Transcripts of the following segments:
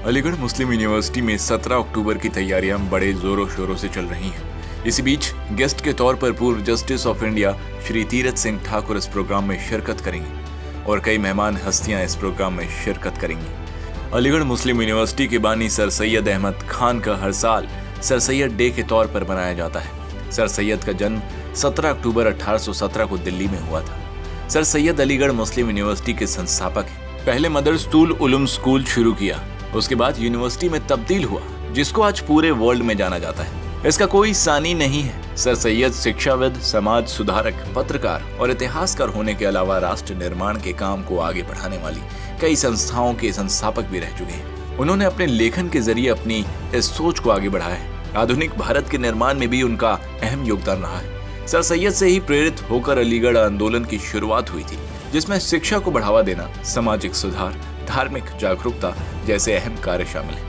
علی گڑھ مسلم یونیورسٹی میں 17 اکتوبر کی تیاریاں بڑے زوروں شوروں سے چل رہی ہیں۔ اسی بیچ گیسٹ کے طور پر پورو justice of India Shri Tirath Singh Thakur اس پروگرام میں شرکت کریں گے اور کئی مہمان ہستیاں اس پروگرام میں شرکت کریں گی۔ علی گڑھ مسلم یونیورسٹی کے بانی سر سید احمد خان کا ہر سال سر سید ڈے کے طور پر منایا جاتا ہے۔ سر سید کا جنم 17 اکتوبر 1817 کو دلی میں ہوا تھا۔ سر سید علی گڑھ مسلم یونیورسٹی کے سنستھاپک ہیں۔ پہلے مدرس طول علوم سکول شروع کیا، اس کے بعد یونیورسٹی میں تبدیل ہوا، جس کو آج پورے ورلڈ میں جانا جاتا ہے۔ اس کا کوئی ثانی نہیں ہے۔ سر سید شکشاوید، سماج سدھارک، پترکار اور اتہاسکار ہونے کے علاوہ راشٹر نرمان کے کام کو آگے بڑھانے والی کئی سنستھاؤں کے سنستھاپک بھی رہ چکے ہیں۔ انہوں نے اپنے لیکھن کے ذریعے اپنی اس سوچ کو آگے بڑھایا ہے۔ آدھونک بھارت کے نرمان میں بھی ان کا اہم یوگدان رہا ہے۔ سر سید سے ہی پریرت ہو کر علی گڑھ آندولن کی شروعات ہوئی تھی، جس میں شکشا کو بڑھاوا دینا، سماجک سدھار، دھارمک جاگروکتا جیسے اہم کاریہ شامل ہیں۔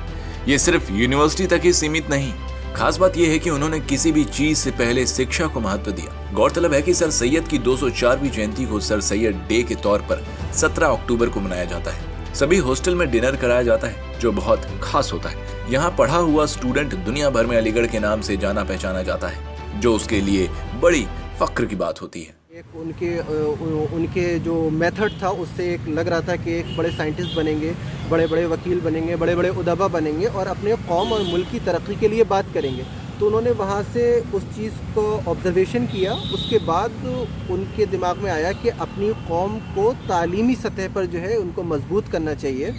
یہ صرف یونیورسٹی تک ہی سیمت نہیں، خاص بات یہ ہے کہ انہوں نے کسی بھی چیز سے پہلے شکشا کو مہتو دیا۔ غورطلب ہے کہ سر سید کی 204ویں جینتی کو سر سید ڈے کے طور پر 17 اکتوبر کو منایا جاتا ہے۔ سبھی ہاسٹل میں ڈنر کرایا جاتا ہے، جو بہت خاص ہوتا ہے۔ یہاں پڑھا ہوا اسٹوڈنٹ دنیا بھر میں علی گڑھ کے نام سے جانا پہچانا جاتا ہے، جو اس کے لیے بڑی فخر کی بات ہوتی ہے۔ ان کے جو میتھڈ تھا اس سے ایک لگ رہا تھا کہ ایک بڑے سائنٹسٹ بنیں گے، بڑے بڑے وکیل بنیں گے، بڑے بڑے ادبا بنیں گے اور اپنے قوم اور ملک کی ترقی کے لیے بات کریں گے۔ تو انہوں نے وہاں سے اس چیز کو آبزرویشن کیا۔ اس کے بعد ان کے دماغ میں آیا کہ اپنی قوم کو تعلیمی سطح پر جو ہے ان کو مضبوط کرنا چاہیے۔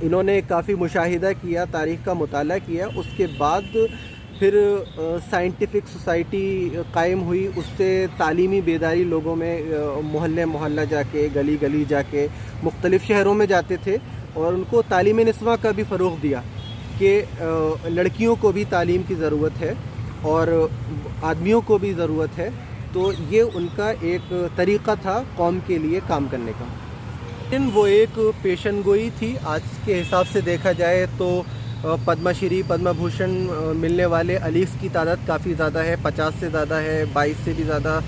انہوں نے کافی مشاہدہ کیا، تاریخ کا مطالعہ کیا۔ اس کے بعد پھر سائنٹیفک سوسائٹی قائم ہوئی، اس سے تعلیمی بیداری لوگوں میں محلے محلہ جا کے، گلی گلی جا کے مختلف شہروں میں جاتے تھے اور ان کو تعلیم نسواں کا بھی فروغ دیا کہ لڑکیوں کو بھی تعلیم کی ضرورت ہے اور آدمیوں کو بھی ضرورت ہے۔ تو یہ ان کا ایک طریقہ تھا قوم کے لیے کام کرنے کا۔ لیکن وہ ایک پیشن گوئی تھی۔ آج کے حساب سے دیکھا جائے تو پدما شری، پدما بھوشن ملنے والے علیگس کی تعداد کافی زیادہ ہے، 50 سے زیادہ ہے، 22 سے بھی زیادہ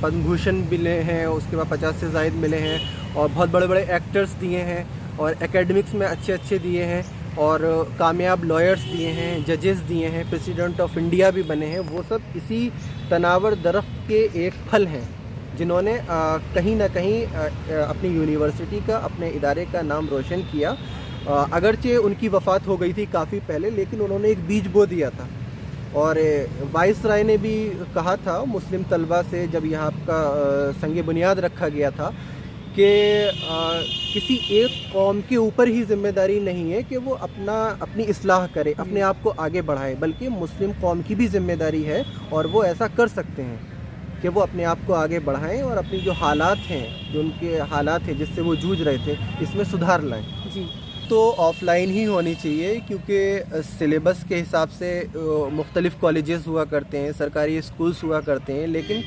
پدم بھوشن ملے ہیں، اس کے بعد 50 سے زائد ملے ہیں اور بہت بڑے بڑے ایکٹرز دیے ہیں اور اکیڈمکس میں اچھے دیے ہیں اور کامیاب لائرز دیے ہیں، ججز دیے ہیں، پریسیڈنٹ آف انڈیا بھی بنے ہیں۔ وہ سب اسی تناور درخت کے ایک پھل ہیں، جنہوں نے کہیں نہ کہیں اپنی یونیورسٹی کا، اپنے ادارے کا نام روشن کیا۔ اگرچہ ان کی وفات ہو گئی تھی کافی پہلے، لیکن انہوں نے ایک بیج بو دیا تھا۔ اور وائس رائے نے بھی کہا تھا مسلم طلبہ سے جب یہاں کا سنگ بنیاد رکھا گیا تھا کہ کسی ایک قوم کے اوپر ہی ذمہ داری نہیں ہے کہ وہ اپنی اصلاح کرے، اپنے آپ کو آگے بڑھائے، بلکہ مسلم قوم کی بھی ذمہ داری ہے اور وہ ایسا کر سکتے ہیں کہ وہ اپنے آپ کو آگے بڑھائیں اور اپنی جو حالات ہیں، جو ان کے حالات ہیں جس سے وہ جوجھ رہے تھے، اس میں سدھار لائیں۔ جی تو آف لائن ہی ہونی چاہیے، کیونکہ سلیبس کے حساب سے مختلف کالجز ہوا کرتے ہیں، سرکاری اسکولس ہوا کرتے ہیں، لیکن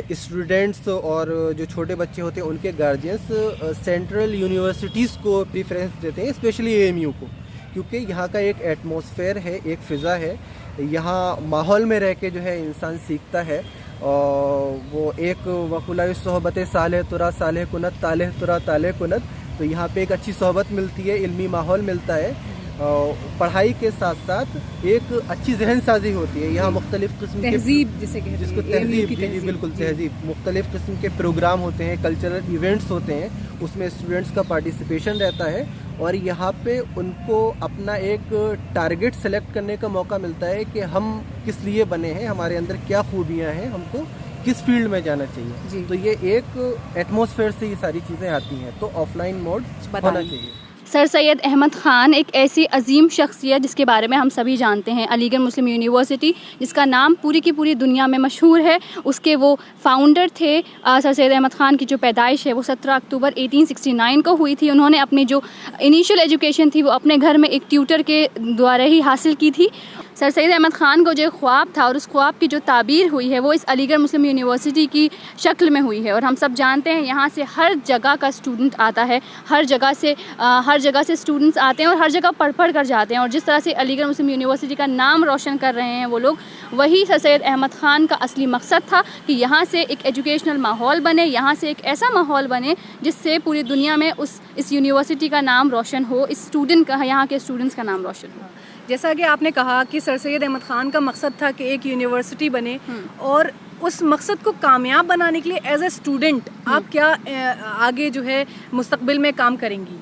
اسٹوڈنٹس اور جو چھوٹے بچے ہوتے ہیں ان کے گارجینس سینٹرل یونیورسٹیز کو پریفرنس دیتے ہیں، اسپیشلی اے کو، کیونکہ یہاں کا ایک ایٹماسفیئر ہے، ایک فضا ہے، یہاں ماحول میں رہ کے جو ہے انسان سیکھتا ہے۔ وہ ایک وقلۂ صحبت صالح ترا صالح کنت طالح ترا طالح کنت، تو یہاں پہ ایک اچھی صحبت ملتی ہے، علمی ماحول ملتا ہے، پڑھائی کے ساتھ ساتھ ایک اچھی ذہن سازی ہوتی ہے۔ یہاں مختلف قسم کے تہذیب، جس کو تہذیب، جی بالکل تہذیب، مختلف قسم کے پروگرام ہوتے ہیں، کلچرل ایونٹس ہوتے ہیں، اس میں اسٹوڈنٹس کا پارٹیسپیشن رہتا ہے اور یہاں پہ ان کو اپنا ایک ٹارگٹ سلیکٹ کرنے کا موقع ملتا ہے کہ ہم کس لیے بنے ہیں، ہمارے اندر کیا خوبیاں ہیں، ہم کو کس فیلڈ میں جانا چاہیے۔ جی تو یہ ایک ایٹماسفیئر سے یہ ساری چیزیں آتی ہیں، تو آف لائن موڈ ہونا چاہیے۔ سر سید احمد خان ایک ایسی عظیم شخصیت جس کے بارے میں ہم سبھی جانتے ہیں، علی گڑھ مسلم یونیورسٹی جس کا نام پوری کی پوری دنیا میں مشہور ہے، اس کے وہ فاؤنڈر تھے۔ سر سید احمد خان کی جو پیدائش ہے وہ 17 اکتوبر 1869 کو ہوئی تھی۔ انہوں نے اپنی جو انیشیل ایجوکیشن تھی وہ اپنے گھر میں ایک ٹیوٹر کے دوارا ہی حاصل کی تھی۔ سر سید احمد خان کو جو خواب تھا اور اس خواب کی جو تعبیر ہوئی ہے وہ اس علی گڑھ مسلم یونیورسٹی کی شکل میں ہوئی ہے. اور ہم سب جانتے ہیں یہاں سے ہر جگہ کا اسٹوڈنٹ آتا ہے, ہر جگہ سے اسٹوڈنٹس آتے ہیں اور ہر جگہ پڑھ کر جاتے ہیں. اور جس طرح سے علی گڑھ مسلم یونیورسٹی کا نام روشن کر رہے ہیں وہ لوگ, وہی سر سید احمد خان کا اصلی مقصد تھا کہ یہاں سے ایک ایجوکیشنل ماحول بنے, یہاں سے ایک ایسا ماحول بنے جس سے پوری دنیا میں اس یونیورسٹی کا نام روشن ہو, اس اسٹوڈنٹ کا, یہاں کے اسٹوڈنٹس کا نام روشن ہو. جیسا کہ آپ نے کہا کہ سر سید احمد خان کا مقصد تھا کہ ایک یونیورسٹی بنے, اور اس مقصد کو کامیاب بنانے کے لیے ایز اے اسٹوڈنٹ آپ کیا آگے جو ہے مستقبل میں کام کریں گی؟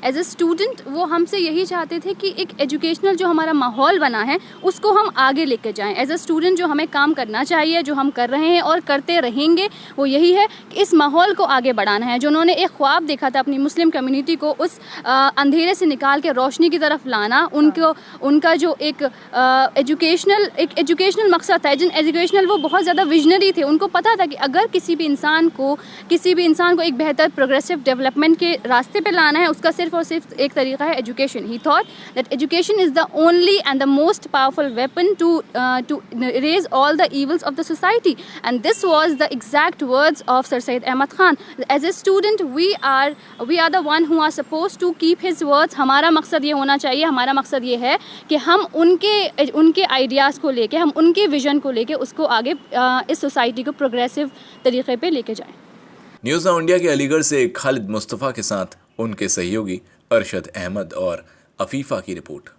ایز اے اسٹوڈنٹ وہ ہم سے یہی چاہتے تھے کہ ایک ایجوکیشنل جو ہمارا ماحول بنا ہے اس کو ہم آگے لے کے جائیں. ایز اے اسٹوڈنٹ جو ہمیں کام کرنا چاہیے, جو ہم کر رہے ہیں اور کرتے رہیں گے, وہ یہی ہے کہ اس ماحول کو آگے بڑھانا ہے. جو انہوں نے ایک خواب دیکھا تھا اپنی مسلم کمیونٹی کو اس اندھیرے سے نکال کے روشنی کی طرف لانا, ان کا جو ایک ایجوکیشنل مقصد تھا, ایجوکیشنل وہ بہت زیادہ ویژنری تھے. ان کو پتا تھا کہ اگر کسی بھی انسان کو ایک بہتر پروگریسو ڈیولپمنٹ کے راستے پہ لانا ہے, اس کا صرف اور صرف ایک طریقہ ہے education. He thought that education is the only and the most powerful weapon to erase all the evils of the society, and this was the exact words of Sir Syed Ahmad Khan. As a student we are the one who are supposed to keep his words. ہمارا مقصد یہ ہونا چاہیے, ہمارا مقصد یہ ہے کہ ہم ان کے آئیڈیاز کو لے کے, ہم ان کے ویژن کو لے کے اس کو آگے اس سوسائٹی کو پروگریسو طریقے پہ لے کے جائیں. نیوز ناؤ انڈیا کے علی گڑھ سے خالد مصطفیٰ کے ساتھ ان کے سہیوگی ارشد احمد اور عفیفہ کی رپورٹ.